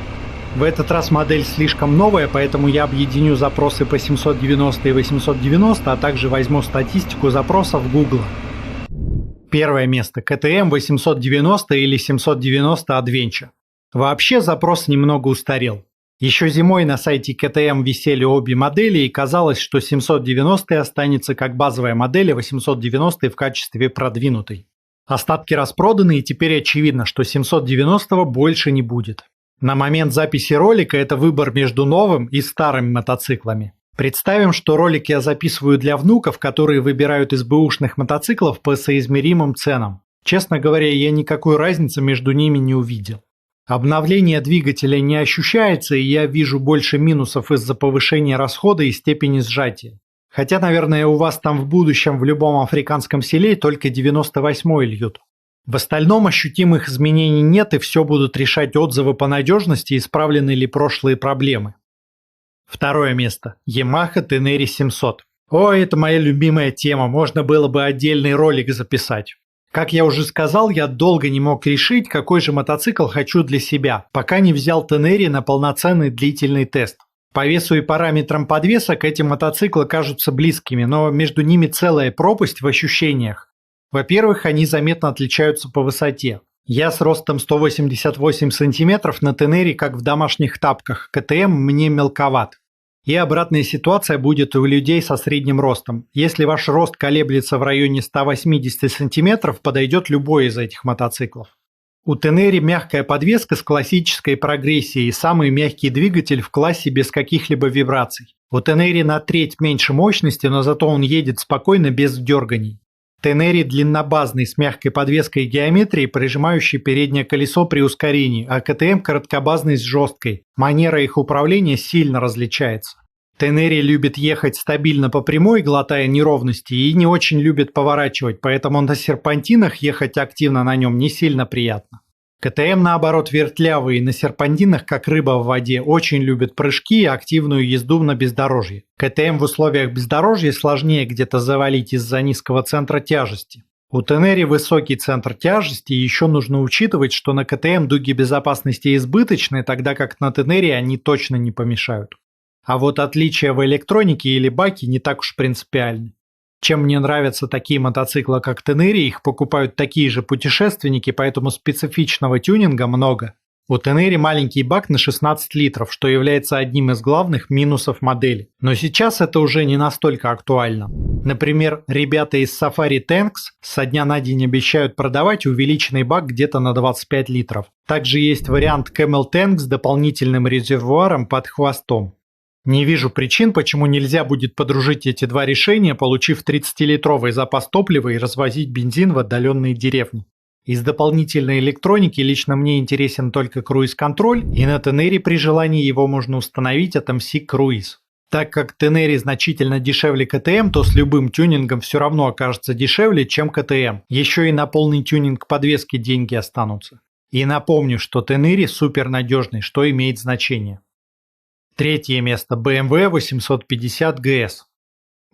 В этот раз модель слишком новая, поэтому я объединю запросы по 790 и 890, а также возьму статистику запросов Google. Первое место. КТМ 890 или 790 Adventure. Вообще запрос немного устарел. Еще зимой на сайте КТМ висели обе модели, и казалось, что 790 останется как базовая модель, а 890 в качестве продвинутой. Остатки распроданы, и теперь очевидно, что 790 больше не будет. На момент записи ролика это выбор между новым и старыми мотоциклами. Представим, что ролик я записываю для внуков, которые выбирают из бэушных мотоциклов по соизмеримым ценам. Честно говоря, я никакой разницы между ними не увидел. Обновление двигателя не ощущается, и я вижу больше минусов из-за повышения расхода и степени сжатия. Хотя, наверное, у вас там в будущем в любом африканском селе только 98-й льют. В остальном ощутимых изменений нет, и все будут решать отзывы по надежности, исправлены ли прошлые проблемы. Второе место. Yamaha Tenere 700. О, это моя любимая тема, можно было бы отдельный ролик записать. Как я уже сказал, я долго не мог решить, какой же мотоцикл хочу для себя, пока не взял Tenere на полноценный длительный тест. По весу и параметрам подвесок эти мотоциклы кажутся близкими, но между ними целая пропасть в ощущениях. Во-первых, они заметно отличаются по высоте. Я с ростом 188 см на Tenere, как в домашних тапках, КТМ мне мелковат. И обратная ситуация будет у людей со средним ростом. Если ваш рост колеблется в районе 180 см, подойдет любой из этих мотоциклов. У Tenere мягкая подвеска с классической прогрессией и самый мягкий двигатель в классе без каких-либо вибраций. У Tenere на треть меньше мощности, но зато он едет спокойно без дерганий. Tenere длиннобазный с мягкой подвеской и геометрией, прижимающий переднее колесо при ускорении, а КТМ короткобазный с жесткой. Манера их управления сильно различается. Tenere любит ехать стабильно по прямой, глотая неровности, и не очень любит поворачивать, поэтому на серпантинах ехать активно на нем не сильно приятно. КТМ, наоборот, вертлявый и на серпантинах, как рыба в воде, очень любит прыжки и активную езду на бездорожье. КТМ в условиях бездорожья сложнее где-то завалить из-за низкого центра тяжести. У Tenere высокий центр тяжести, и еще нужно учитывать, что на КТМ дуги безопасности избыточны, тогда как на Tenere они точно не помешают. А вот отличия в электронике или баке не так уж принципиальны. Чем мне нравятся такие мотоциклы, как Tenere, их покупают такие же путешественники, поэтому специфичного тюнинга много. У Tenere маленький бак на 16 литров, что является одним из главных минусов модели. Но сейчас это уже не настолько актуально. Например, ребята из Safari Tanks со дня на день обещают продавать увеличенный бак где-то на 25 литров. Также есть вариант Camel Tank с дополнительным резервуаром под хвостом. Не вижу причин, почему нельзя будет подружить эти два решения, получив 30-литровый запас топлива и развозить бензин в отдаленные деревни. Из дополнительной электроники лично мне интересен только круиз-контроль, и на Tenere при желании его можно установить от MC Cruise. Так как Tenere значительно дешевле КТМ, то с любым тюнингом все равно окажется дешевле, чем КТМ. Еще и на полный тюнинг подвески деньги останутся. И напомню, что Tenere супер надежный, что имеет значение. Третье место. BMW 850 GS.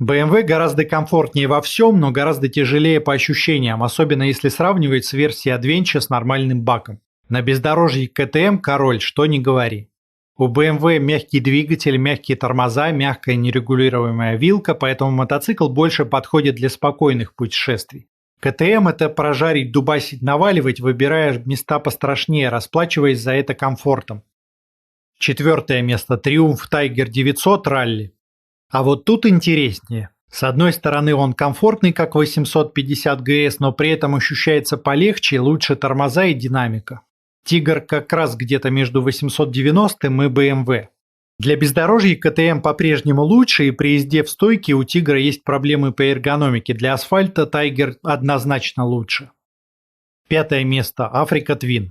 BMW гораздо комфортнее во всем, но гораздо тяжелее по ощущениям, особенно если сравнивать с версией Adventure с нормальным баком. На бездорожье КТМ король, что ни говори. У BMW мягкий двигатель, мягкие тормоза, мягкая нерегулируемая вилка, поэтому мотоцикл больше подходит для спокойных путешествий. КТМ – это прожарить, дубасить, наваливать, выбирая места пострашнее, расплачиваясь за это комфортом. Четвертое место. Triumph Tiger 900 Rally. А вот тут интереснее. С одной стороны он комфортный, как 850 GS, но при этом ощущается полегче, лучше тормоза и динамика. Тигр как раз где-то между 890 и BMW. Для бездорожья КТМ по-прежнему лучше, и при езде в стойке у Тигра есть проблемы по эргономике. Для асфальта Tiger однозначно лучше. Пятое место. Africa Twin.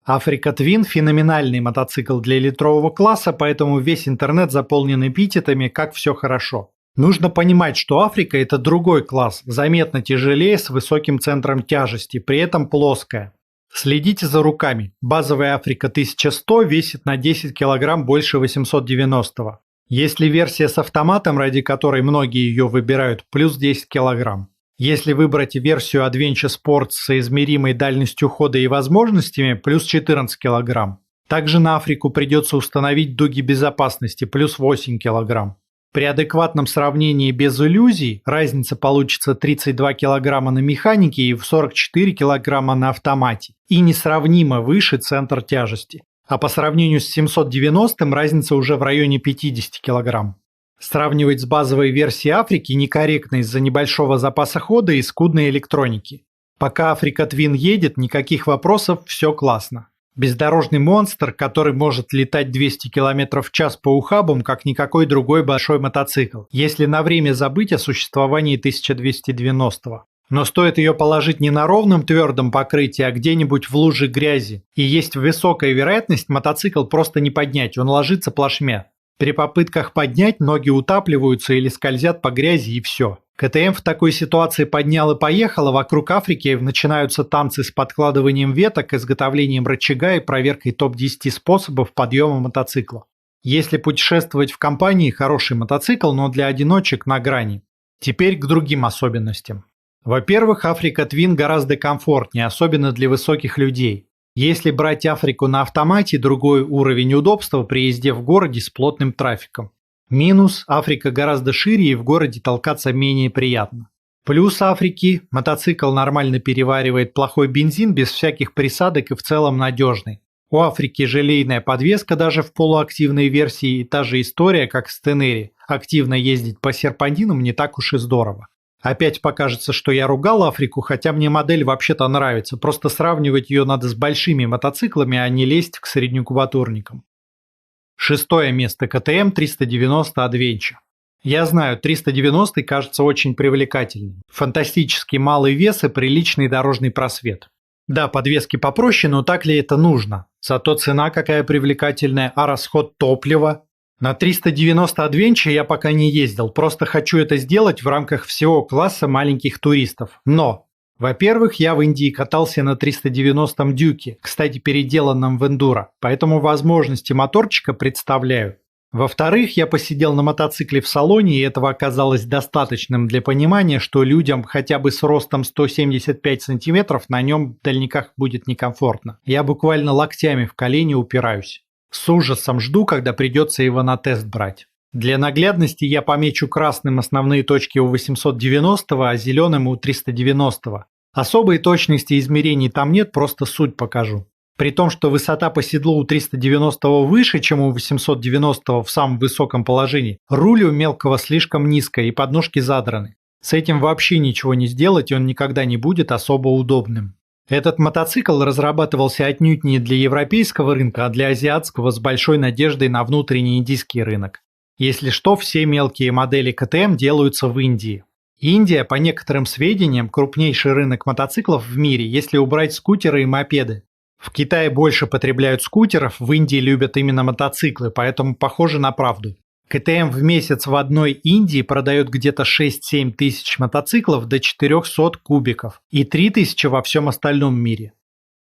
Africa Twin – феноменальный мотоцикл для литрового класса, поэтому весь интернет заполнен эпитетами, как все хорошо. Нужно понимать, что Африка – это другой класс, заметно тяжелее, с высоким центром тяжести, при этом плоская. Следите за руками. Базовая Африка 1100 весит на 10 кг больше 890. Если версия с автоматом, ради которой многие ее выбирают, плюс 10 кг. Если выбрать версию Adventure Sport с соизмеримой дальностью хода и возможностями, плюс 14 кг. Также на Африку придется установить дуги безопасности, плюс 8 кг. При адекватном сравнении без иллюзий разница получится 32 кг на механике и в 44 кг на автомате. И несравнимо выше центр тяжести. А по сравнению с 790 разница уже в районе 50 кг. Сравнивать с базовой версией Африки некорректно из-за небольшого запаса хода и скудной электроники. Пока Africa Twin едет, никаких вопросов, все классно. Бездорожный монстр, который может летать 200 км в час по ухабам, как никакой другой большой мотоцикл, если на время забыть о существовании 1290. Но стоит ее положить не на ровном твердом покрытии, а где-нибудь в луже грязи. И есть высокая вероятность мотоцикл просто не поднять, он ложится плашмя. При попытках поднять ноги утапливаются или скользят по грязи и все. КТМ в такой ситуации поднял и поехал, а вокруг Африки начинаются танцы с подкладыванием веток, изготовлением рычага и проверкой топ-10 способов подъема мотоцикла. Если путешествовать в компании, хороший мотоцикл, но для одиночек на грани. Теперь к другим особенностям. Во-первых, Африка Твин гораздо комфортнее, особенно для высоких людей. Если брать Африку на автомате, другой уровень удобства при езде в городе с плотным трафиком. Минус – Африка гораздо шире и в городе толкаться менее приятно. Плюс Африки – мотоцикл нормально переваривает плохой бензин без всяких присадок и в целом надежный. У Африки желейная подвеска даже в полуактивной версии и та же история, как с Тенери. Активно ездить по серпантинам не так уж и здорово. Опять покажется, что я ругал Африку, хотя мне модель вообще-то нравится, просто сравнивать ее надо с большими мотоциклами, а не лезть к среднекубатурникам. Шестое место. КТМ 390 Adventure. Я знаю, 390 кажется очень привлекательным. Фантастически малый вес и приличный дорожный просвет. Да, подвески попроще, но так ли это нужно? Зато цена какая привлекательная, а расход топлива? На 390 Adventure я пока не ездил, просто хочу это сделать в рамках всего класса маленьких туристов. Но, во-первых, я в Индии катался на 390-м Дюке, кстати, переделанном в эндуро, поэтому возможности моторчика представляю. Во-вторых, я посидел на мотоцикле в салоне, и этого оказалось достаточным для понимания, что людям хотя бы с ростом 175 сантиметров на нем в дальниках будет некомфортно. Я буквально локтями в колени упираюсь. С ужасом жду, когда придется его на тест брать. Для наглядности я помечу красным основные точки у 890, а зеленым у 390. Особой точности измерений там нет, просто суть покажу. При том, что высота по седлу у 390 выше, чем у 890 в самом высоком положении, руль у мелкого слишком низко и подножки задраны. С этим вообще ничего не сделать, и он никогда не будет особо удобным. Этот мотоцикл разрабатывался отнюдь не для европейского рынка, а для азиатского с большой надеждой на внутренний индийский рынок. Если что, все мелкие модели КТМ делаются в Индии. Индия, по некоторым сведениям, крупнейший рынок мотоциклов в мире, если убрать скутеры и мопеды. В Китае больше потребляют скутеров, в Индии любят именно мотоциклы, поэтому похоже на правду. КТМ в месяц в одной Индии продает где-то 6-7 тысяч мотоциклов до 400 кубиков и 3000 во всем остальном мире.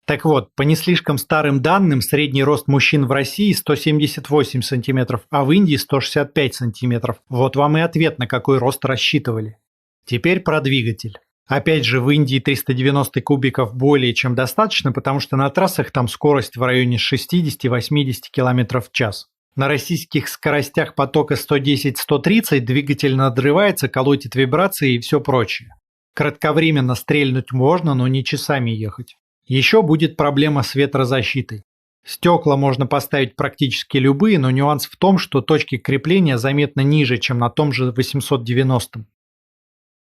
Так вот, по не слишком старым данным, средний рост мужчин в России 178 см, а в Индии 165 см. Вот вам и ответ, на какой рост рассчитывали. Теперь про двигатель. Опять же, в Индии 390 кубиков более чем достаточно, потому что на трассах там скорость в районе 60-80 км в час. На российских скоростях потока 110-130 двигатель надрывается, колотит вибрации и все прочее. Кратковременно стрельнуть можно, но не часами ехать. Еще будет проблема с ветрозащитой. Стекла можно поставить практически любые, но нюанс в том, что точки крепления заметно ниже, чем на том же 890.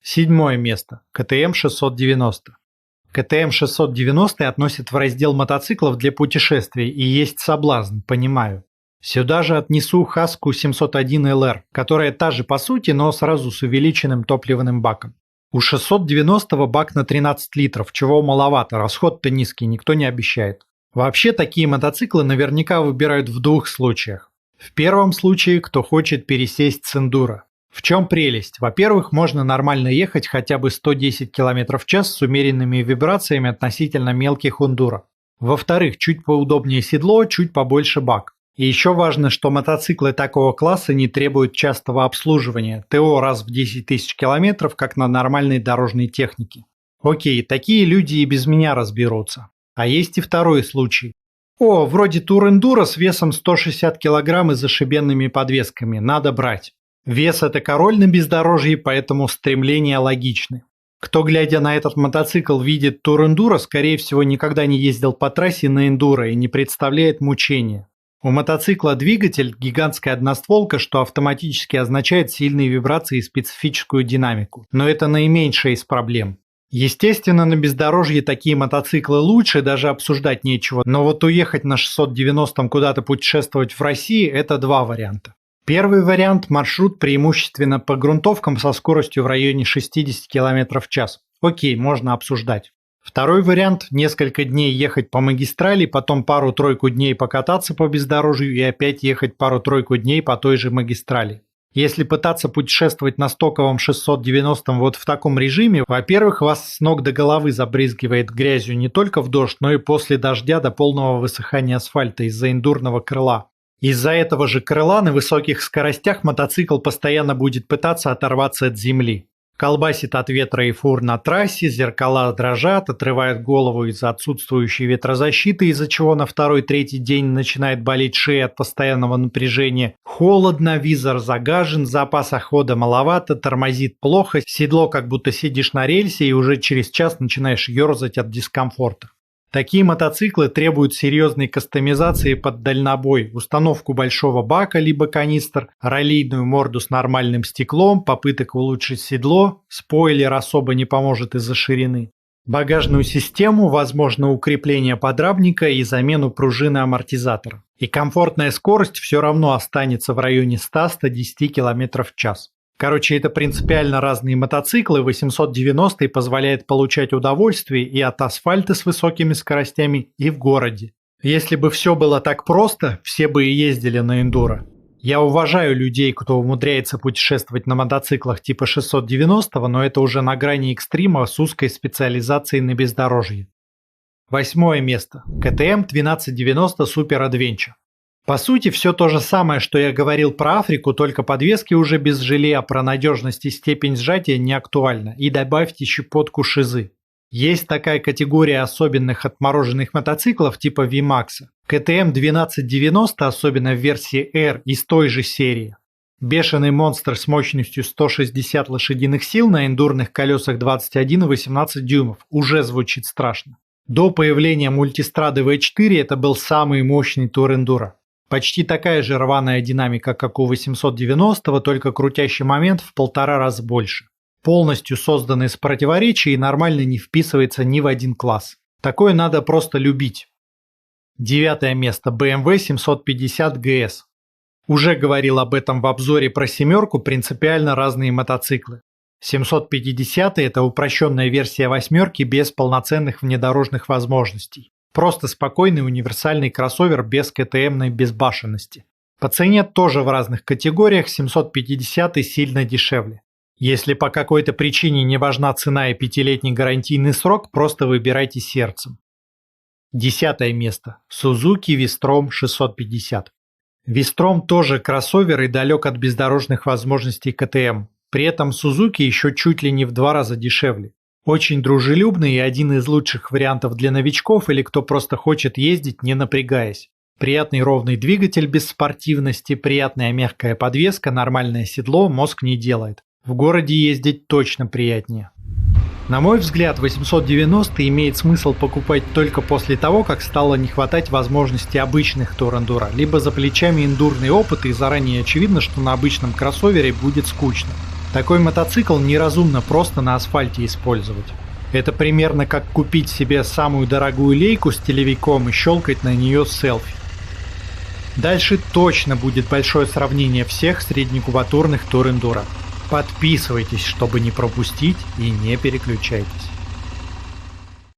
Седьмое место. КТМ 690. КТМ 690 относят в раздел мотоциклов для путешествий, и есть соблазн, понимаю. Сюда же отнесу Хаску 701 LR, которая та же по сути, но сразу с увеличенным топливным баком. У 690 бак на 13 литров, чего маловато, расход-то низкий, никто не обещает. Вообще такие мотоциклы наверняка выбирают в двух случаях. В первом случае, кто хочет пересесть с эндуро. В чем прелесть? Во-первых, можно нормально ехать хотя бы 110 км в час с умеренными вибрациями относительно мелких эндуро. Во-вторых, чуть поудобнее седло, чуть побольше бак. И еще важно, что мотоциклы такого класса не требуют частого обслуживания, ТО раз в 10 тысяч километров, как на нормальной дорожной технике. Окей, такие люди и без меня разберутся. А есть и второй случай. О, вроде тур-эндуро с весом 160 кг и зашибенными подвесками, надо брать. Вес – это король на бездорожье, поэтому стремления логичны. Кто, глядя на этот мотоцикл, видит тур-эндуро, скорее всего, никогда не ездил по трассе на эндуро и не представляет мучения. У мотоцикла двигатель – гигантская одностволка, что автоматически означает сильные вибрации и специфическую динамику. Но это наименьшая из проблем. Естественно, на бездорожье такие мотоциклы лучше, даже обсуждать нечего. Но вот уехать на 690-м куда-то путешествовать в России – это два варианта. Первый вариант – маршрут преимущественно по грунтовкам со скоростью в районе 60 км в час. Окей, можно обсуждать. Второй вариант – несколько дней ехать по магистрали, потом пару-тройку дней покататься по бездорожью и опять ехать пару-тройку дней по той же магистрали. Если пытаться путешествовать на стоковом 690-м вот в таком режиме, во-первых, вас с ног до головы забрызгивает грязью не только в дождь, но и после дождя до полного высыхания асфальта из-за эндурного крыла. Из-за этого же крыла на высоких скоростях мотоцикл постоянно будет пытаться оторваться от земли. Колбасит от ветра и фур на трассе, зеркала дрожат, отрывает голову из-за отсутствующей ветрозащиты, из-за чего на второй-третий день начинает болеть шея от постоянного напряжения. Холодно, визор загажен, запаса хода маловато, тормозит плохо, седло как будто сидишь на рельсе и уже через час начинаешь ерзать от дискомфорта. Такие мотоциклы требуют серьезной кастомизации под дальнобой, установку большого бака либо канистр, раллийную морду с нормальным стеклом, попыток улучшить седло, спойлер особо не поможет из-за ширины, багажную систему, возможно укрепление подрамника и замену пружины амортизатора. И комфортная скорость все равно останется в районе 100-110 км в час. Короче, это принципиально разные мотоциклы, 890 позволяет получать удовольствие и от асфальта с высокими скоростями, и в городе. Если бы все было так просто, все бы и ездили на эндуро. Я уважаю людей, кто умудряется путешествовать на мотоциклах типа 690, но это уже на грани экстрима с узкой специализацией на бездорожье. 8 место. КТМ 1290 Super Adventure. По сути, все то же самое, что я говорил про Африку, только подвески уже без желе, а про надежность и степень сжатия не актуально. И добавьте щепотку шизы. Есть такая категория особенных отмороженных мотоциклов типа VMAX. КТМ 1290, особенно в версии R из той же серии. Бешеный монстр с мощностью 160 лошадиных сил на эндурных колесах 21 и 18 дюймов. Уже звучит страшно. До появления мультистрады V4 это был самый мощный тур-эндуро. Почти такая же рваная динамика, как у 890, только крутящий момент в 1,5 раза больше. Полностью создан из противоречий и нормально не вписывается ни в один класс. Такое надо просто любить. 9 место. BMW 750 GS. Уже говорил об этом в обзоре про семерку, принципиально разные мотоциклы. 750 это упрощенная версия восьмерки без полноценных внедорожных возможностей. Просто спокойный универсальный кроссовер без КТМной безбашенности. По цене тоже в разных категориях, 750 сильно дешевле. Если по какой-то причине не важна цена и 5-летний гарантийный срок, просто выбирайте сердцем. 10 место. Suzuki V-Strom 650. V-Strom тоже кроссовер и далек от бездорожных возможностей КТМ. При этом Suzuki еще чуть ли не в 2 раза дешевле. Очень дружелюбный и один из лучших вариантов для новичков или кто просто хочет ездить, не напрягаясь. Приятный ровный двигатель без спортивности, приятная мягкая подвеска, нормальное седло мозг не делает. В городе ездить точно приятнее. На мой взгляд, 890 имеет смысл покупать только после того, как стало не хватать возможностей обычных тур-эндуро, либо за плечами эндурный опыт и заранее очевидно, что на обычном кроссовере будет скучно. Такой мотоцикл неразумно просто на асфальте использовать. Это примерно как купить себе самую дорогую лейку с телевиком и щелкать на нее селфи. Дальше точно будет большое сравнение всех среднекубатурных тур-эндуро. Подписывайтесь, чтобы не пропустить, и не переключайтесь.